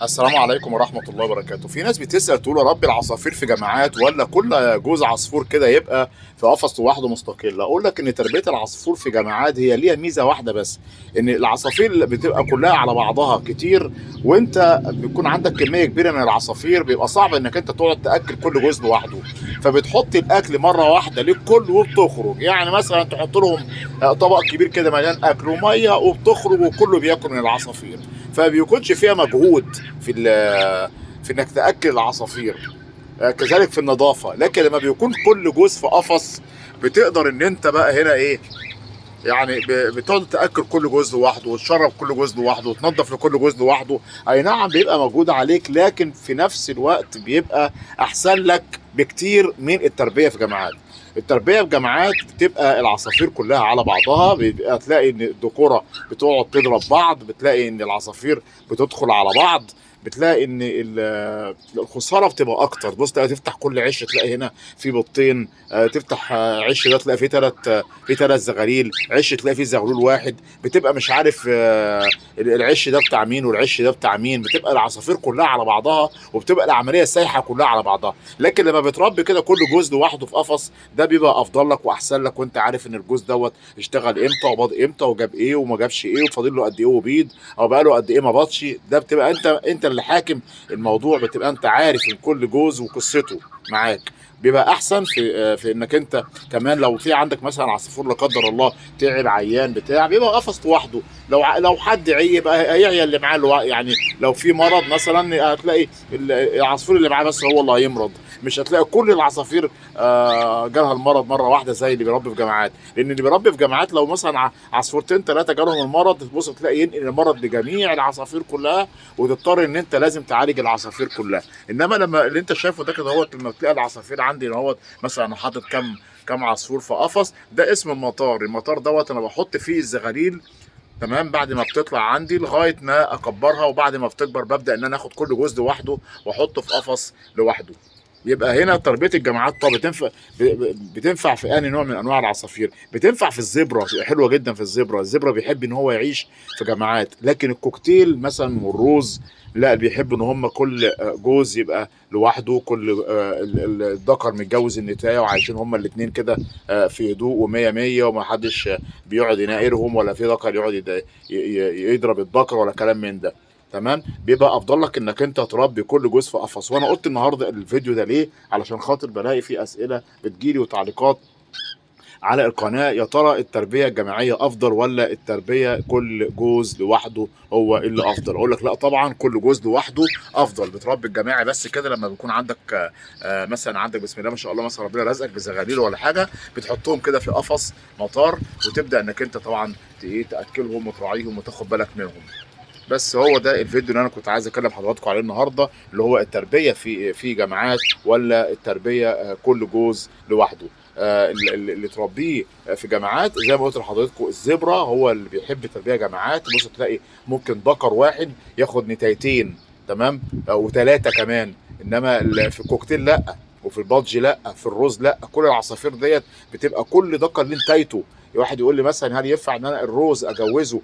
السلام عليكم ورحمة الله وبركاته. في ناس بتسأل تقول يا رب العصافير في جماعات ولا كل جوز عصفور كده يبقى في قفص لوحده مستقل؟ أقول لك إن تربية العصفور في جماعات هي ليها ميزة واحدة بس، إن العصافير بتبقى كلها على بعضها كتير، وأنت بيكون عندك كمية كبيرة من العصافير، بيبقى صعب إنك أنت تقعد تأكل كل جوز لوحده، فبتحط الأكل مرة واحدة للكل وبتخرج. يعني مثلا تحط لهم طبق كبير كده مليان أكل ومية وبتخرج وكله بياكل من العصافير، فبيكونش فيها مجهود في انك تاكل العصافير. كذلك في النظافه، لكن لما بيكون كل جزء في قفص بتقدر ان انت بقى هنا ايه، يعني بتقعد تاكل كل جزء لوحده وتشرب كل جزء لوحده وتنظف لكل جزء لوحده. اي نعم بيبقى موجود عليك، لكن في نفس الوقت بيبقى احسن لك بكتير من التربيه في جماعات. التربيه في جماعات بتبقى العصافير كلها على بعضها، بيبقى تلاقي ان الذكوره بتقعد تضرب بعض، بتلاقي ان العصافير بتدخل على بعض، بتلاقي ان الخساره بتبقى اكتر. بص تلاقي تفتح كل عش تلاقي هنا في بيضتين، تفتح عش ده تلاقي فيه ثلاث زغاليل، عش تلاقي فيه زغلول واحد، بتبقى مش عارف العش ده بتاع مين والعش ده بتاع مين، بتبقى العصافير كلها على بعضها وبتبقى العمليه سايحه كلها على بعضها. لكن لما بتربي كده كل جوز لوحده في قفص، ده بيبقى افضل لك واحسن لك، وانت عارف ان الجوز دوت اشتغل امتى وباض امتى وجاب ايه وما جابش ايه وفاضل له قد ايه وبيض او بقى له قد ايه ما باضش. ده بتبقى انت اللي حاكم الموضوع، بتبقى انت عارف ان كل جوز وقصته معاك. بيبقى احسن في انك انت كمان لو في عندك مثلا عصفور لا قدر الله تعب عيان بتاع، بيبقى قفص لوحده. لو حد عيب هيعيا اللي معاه يعني لو في مرض مثلا هتلاقي العصفور اللي معاه بس هو اللي هيمرض، مش هتلاقي كل العصافير جالها المرض مره واحده زي اللي بيربي في جامعات. لان اللي بيربي في جامعات لو مثلا عصفورتين ثلاثه جالهم المرض، تبص تلاقي ينقل المرض لجميع العصافير كلها، وتضطر ان انت لازم تعالج العصافير كلها. انما لما اللي انت شايفه ده كده هوت، لما تلاقي العصافير عندي هوت مثلا حاطط كم عصفور في قفص، ده اسم المطار دوت انا بحط فيه الزغاليل. تمام، بعد ما بتطلع عندي لغايه ما اكبرها، وبعد ما بتكبر ببدا ان انا اخد كل جزء لوحده واحطه في قفص لوحده. يبقى هنا تربيه الجماعات طب بتنفع في انهي نوع من انواع العصافير؟ بتنفع في الزبره، حلوه جدا في الزبره. الزبره بيحب ان هو يعيش في جماعات، لكن الكوكتيل مثلا والروز لا، بيحب ان هم كل جوز يبقى لوحده، كل الذكر متجوز النتايه وعايشين هم الاثنين كده في هدوء ومية مية، وما حدش بيقعد يناقرهم، ولا في ذكر يقعد يضرب الذكر ولا كلام من ده. تمام، بيبقى افضل لك انك انت تربي كل جزء في قفص. وانا قلت النهارده الفيديو ده ليه؟ علشان خاطر بلاقي فيه اسئله بتجيلي وتعليقات على القناه، يا ترى التربيه الجماعيه افضل ولا التربيه كل جوز لوحده هو اللي افضل؟ اقول لك لا طبعا، كل جوز لوحده افضل. بتربي الجماعي بس كده لما بيكون عندك مثلا عندك بسم الله ما شاء الله مثلا ربنا رزقك بزغاليل ولا حاجه، بتحطهم كده في قفص مطار، وتبدا انك انت طبعا تاكلهم وتراعيهم وتاخد بالك منهم. بس هو ده الفيديو اللي انا كنت عايز اكلم حضراتكم عليه النهارده، اللي هو التربيه في جماعات ولا التربيه كل جوز لوحده. اللي تربيه في جماعات زي ما قلت لحضراتكم الزبره هو اللي بيحب تربيه جماعات. بص تلاقي ممكن ذكر واحد ياخد نتايتين، تمام، وثلاثه كمان. انما في الكوكتيل لا، وفي البادجي لا، في الروز لا. كل العصافير ديت بتبقى كل ذكر ليه نتايته. واحد يقول لي مثلا هل ينفع ان انا الروز اجوزه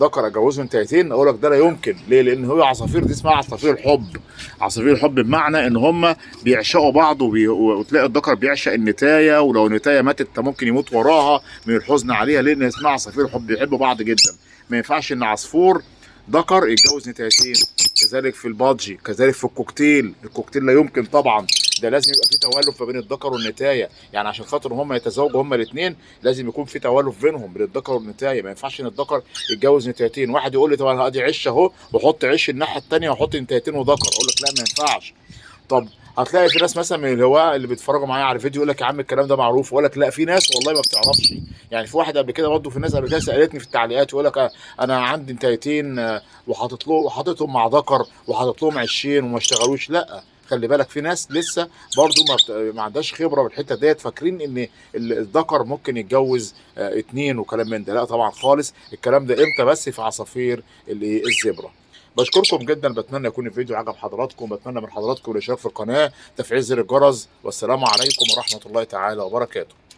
ذكر اجوزه انتهيتين؟ اقول لك ده لا يمكن. ليه؟ لان هو عصافير دي اسمها عصافير الحب. عصافير الحب بمعنى ان هم بيعشقوا بعض، وتلاقي الذكر بيعشق النتايه، ولو النتايه ماتت ممكن يموت وراها من الحزن عليها، لان اسمها عصافير الحب، بيحبوا بعض جدا. ما ينفعش ان عصفور ذكر يتجوز نتايتين. كذلك في البادجي، كذلك في الكوكتيل. الكوكتيل لا يمكن طبعا، ده لازم يبقى في تولف ما بين الذكر والنتايه. يعني عشان خاطر هم يتزوجوا هم الاثنين لازم يكون في تولف بينهم، بين الذكر والنتايه. ما ينفعش ان الذكر يتجوز نتايتين. واحد يقول لي طب انا ادي عش اهو واحط عش الناحيه الثانيه واحط نتايتين وذكر، اقول لك لا ما ينفعش. طب هتلاقي في ناس مثلا من الهواة اللي بيتفرجوا معايا على الفيديو يقول لك يا عم الكلام ده معروف، اقول لك لا، في ناس والله ما بتعرفش. يعني في واحد قبل كده برضه، في ناس قبل كده سالتني في التعليقات يقول لك انا عندي نتايتين وحاططهم مع ذكر وحاطط لهم عشين وما اشتغلوش. لا، خلي بالك في ناس لسه برضه ما عندهاش خبره بالحته ديت، فاكرين ان الذكر ممكن يتجوز اتنين وكلام من ده. لا طبعا خالص، الكلام ده امتى؟ بس في عصافير الزبره. بشكركم جدا، بتمنى يكون الفيديو عجب حضراتكم، بتمنى من حضراتكم الاشتراك في القناه، تفعيل زر الجرس، والسلام عليكم ورحمه الله تعالى وبركاته.